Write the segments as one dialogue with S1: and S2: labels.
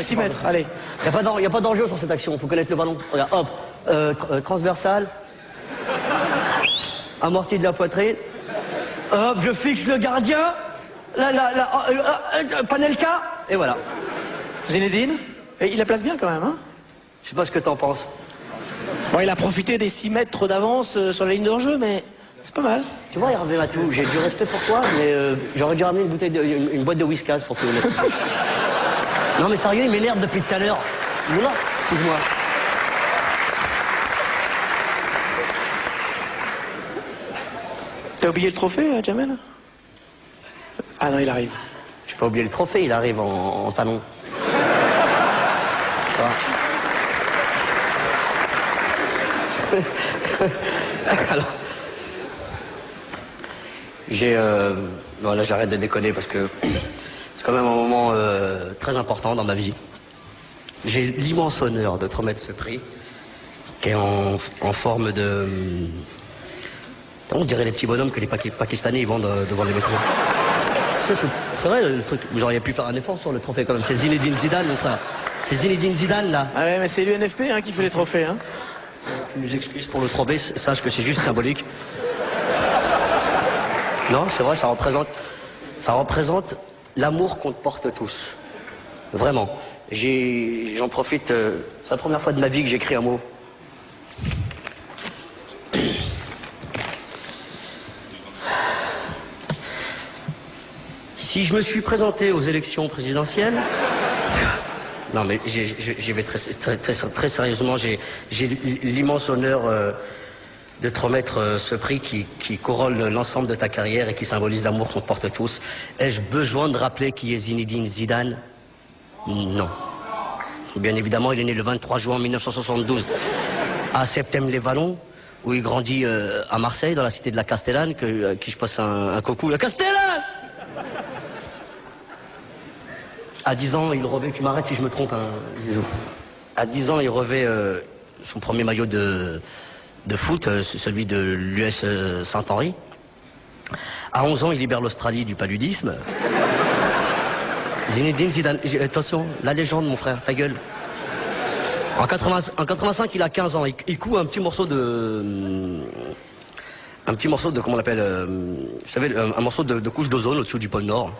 S1: 6 mètres, allez.
S2: Il n'y a pas d'enjeu sur cette action, il faut connaître le ballon. Regarde, hop, transversal, amorti de la poitrine, hop, je fixe le gardien, Panelka, et voilà.
S1: Zinedine, et il la place bien quand même, hein.
S2: Je sais pas ce que t'en penses.
S1: Bon, il a profité des 6 mètres d'avance sur la ligne de jeu, mais c'est pas mal.
S2: Tu vois, Hervé Matou, j'ai du respect pour toi, mais j'aurais dû ramener une boîte de Whiskas pour te mettre. Non mais sérieux, il m'énerve depuis tout à l'heure. Voilà, excuse-moi.
S1: T'as oublié le trophée, Jamel? Ah non, il arrive.
S2: J'ai pas oublié le trophée, il arrive en talon. Alors, voilà, j'arrête de déconner parce que c'est quand même un moment très important dans ma vie. J'ai l'immense honneur de te remettre ce prix qui est en forme de... On dirait les petits bonhommes que les Pakistanais ils vendent devant les métros. C'est vrai le truc. Vous auriez pu faire un effort sur le trophée quand même. C'est Zinedine Zidane, mon frère. C'est Zinedine Zidane là.
S1: Ah ouais, mais c'est l'UNFP hein, qui fait les trophées. Hein.
S2: Tu nous excuses pour le trophée, sache que c'est juste symbolique. Non, c'est vrai, ça représente l'amour qu'on te porte tous. Vraiment. J'en profite, c'est la première fois de ma vie que j'écris un mot. Si je me suis présenté aux élections présidentielles... Non mais j'y vais très sérieusement, j'ai l'immense honneur de te remettre ce prix qui couronne l'ensemble de ta carrière et qui symbolise l'amour qu'on porte tous. Ai-je besoin de rappeler qui est Zinedine Zidane? Non. Bien évidemment, il est né le 23 juin 1972 à Septem-les-Vallons, où il grandit à Marseille, dans la cité de la Castellane, à qui je passe un coucou. La Castellane! À 10 ans, il revêt, tu m'arrêtes si je me trompe, hein, Zizou. À 10 ans, il revêt son premier maillot de foot, celui de l'US Saint-Henri. À 11 ans, il libère l'Australie du paludisme. Zinedine Zidane, attention, la légende, mon frère, ta gueule. En 85, il a 15 ans, il coud un petit morceau de... comment on l'appelle, vous savez, un morceau de couche d'ozone au-dessous du pôle Nord.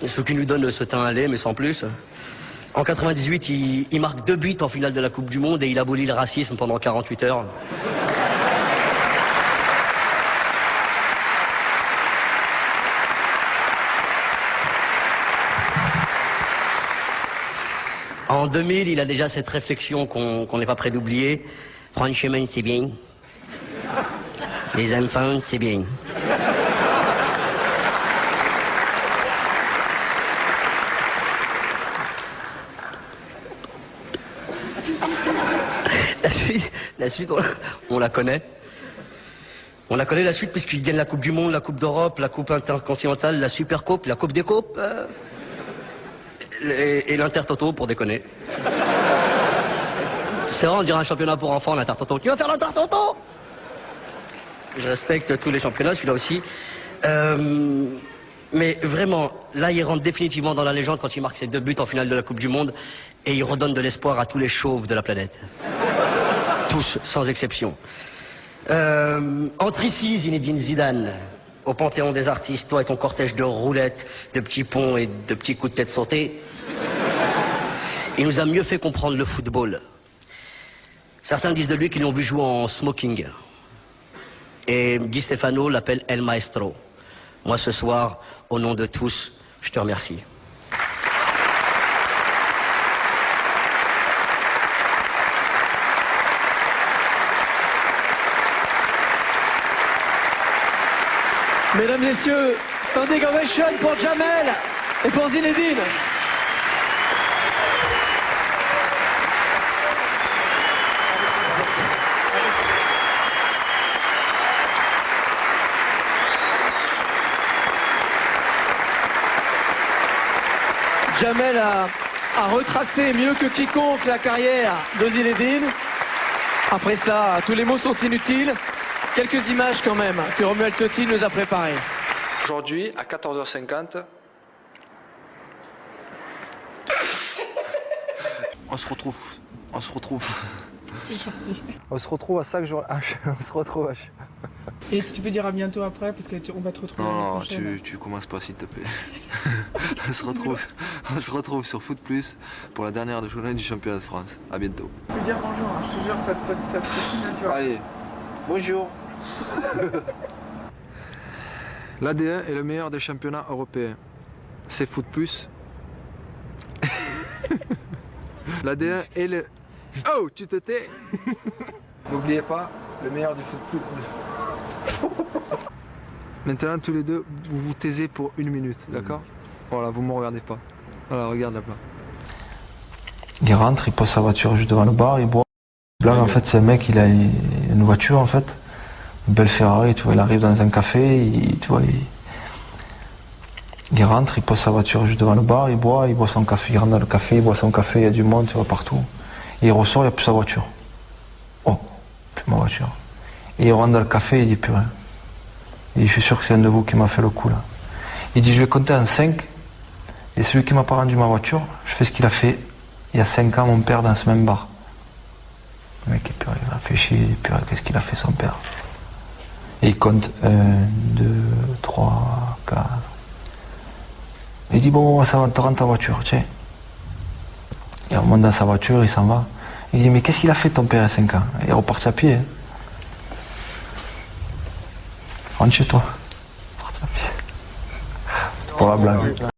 S2: Ce qui nous donne ce teint à lait, mais sans plus. En 98, il marque 2 buts en finale de la Coupe du Monde et il abolit le racisme pendant 48 heures. En 2000, il a déjà cette réflexion qu'on n'est pas prêt d'oublier. Prendre chemin, c'est bien. Les enfants, c'est bien. La suite, on la connaît. On la connaît la suite puisqu'il gagne la Coupe du Monde, la Coupe d'Europe, la Coupe intercontinentale, la Supercoupe, la Coupe des Coupes et l'Intertoto pour déconner. C'est vrai, on dirait un championnat pour enfants, l'Intertoto. Qui va faire l'Intertoto? Je respecte tous les championnats, celui-là aussi. Mais vraiment, là, il rentre définitivement dans la légende quand il marque ses 2 buts en finale de la Coupe du Monde et il redonne de l'espoir à tous les chauves de la planète. Tous, sans exception. Entre ici, Zinedine Zidane, au Panthéon des artistes, toi et ton cortège de roulettes, de petits ponts et de petits coups de tête sautés. Il nous a mieux fait comprendre le football. Certains disent de lui qu'ils l'ont vu jouer en smoking. Et Guy Stéphano l'appelle El Maestro. Moi, ce soir, au nom de tous, je te remercie.
S1: Mesdames, Messieurs, standing ovation pour Jamel et pour Zinedine. Jamel a retracé mieux que quiconque la carrière de Zinedine. Après ça, tous les mots sont inutiles. Quelques images quand même que Romuald Totti nous a préparées.
S3: Aujourd'hui, à 14h50, On se retrouve. On se retrouve.
S4: On se retrouve à chaque jour. On se retrouve à chaque...
S5: Et si tu peux dire à bientôt après, parce qu'on va te retrouver l'année
S3: Non,
S5: prochaine.
S3: tu commences pas s'il te plaît. on se retrouve sur Foot Plus pour la dernière journée du championnat de France. À bientôt.
S5: Tu peux dire bonjour, hein, je te jure, ça te fait tu vois.
S3: Allez, bonjour.
S4: L'AD1 est le meilleur des championnats européens. C'est Foot Plus. L'AD1 est le... Oh, tu te tais. N'oubliez pas, le meilleur du Foot Plus. Maintenant, tous les deux, vous vous taisez pour 1 minute, d'accord? Voilà, vous me regardez pas. Voilà, regarde là-bas.
S6: Il rentre, il pose sa voiture juste devant le bar, il boit. Là, en fait, c'est un mec, il a une voiture, en fait. Une belle Ferrari, tu vois, il arrive dans un café, tu vois, il rentre, il pose sa voiture juste devant le bar, il boit son café, il rentre dans le café, il boit son café, il y a du monde, tu vois, partout. Et il ressort, il n'y a plus sa voiture. Oh, plus ma voiture. Et il rentre dans le café, il dit plus rien. Il dit, je suis sûr que c'est un de vous qui m'a fait le coup là. Il dit, je vais compter en 5, et celui qui m'a pas rendu ma voiture, je fais ce qu'il a fait il y a 5 ans mon père dans ce même bar. Le mec, il a fait chier, il dit, purée, qu'est-ce qu'il a fait son père? Et il compte 1, 2, 3, 4. Il dit, bon, ça va, te rends ta voiture, tiens. Il remonte dans sa voiture, il s'en va. Il dit, mais qu'est-ce qu'il a fait ton père il y a 5 ans? Il est reparti à pied. Hein. Rentre chez toi. Reparti à pied. C'est pour la blague.